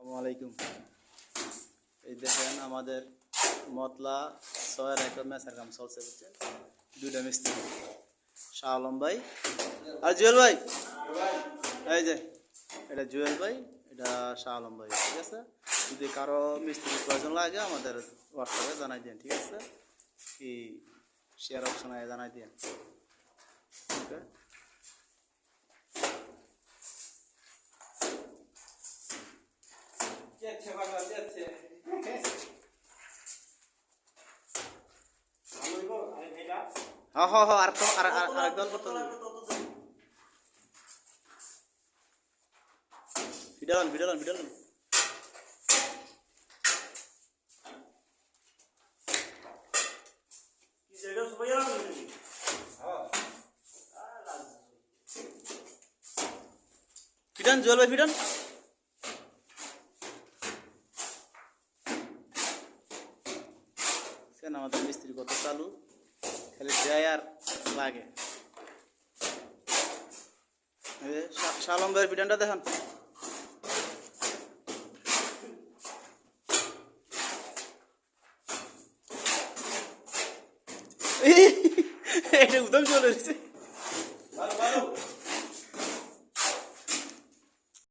আসসালামাইকুম। এই দেখেন আমাদের মতলা ছয়ের একটা ম্যাচের কাম চলছে, বুঝছেন? দুইটা মিস্ত্রি, শাহ আলম ভাই আর জুয়েল ভাই। এই যে এটা জুয়েল ভাই, এটা শাহ আলম ভাই, ঠিক আছে? যদি কারো মিস্ত্রির প্রয়োজন লাগে আমাদের হোয়াটসঅ্যাপে জানাই দিন, ঠিক আছে? কি শেয়ার অপশনে জানাই দিন, ওকে? হ্যাঁ হ্যাঁ হ্যাঁ, আরেকদল করতে ভিডিও ফিডান জুয়েল ভাই ফিডান। আমাদের মিস্ত্রি কত চালু, খালি দেয় আর লাগে। শালম ভাইয়ের ফিডানটা দেখান। এটা উদম চলে এসেছে।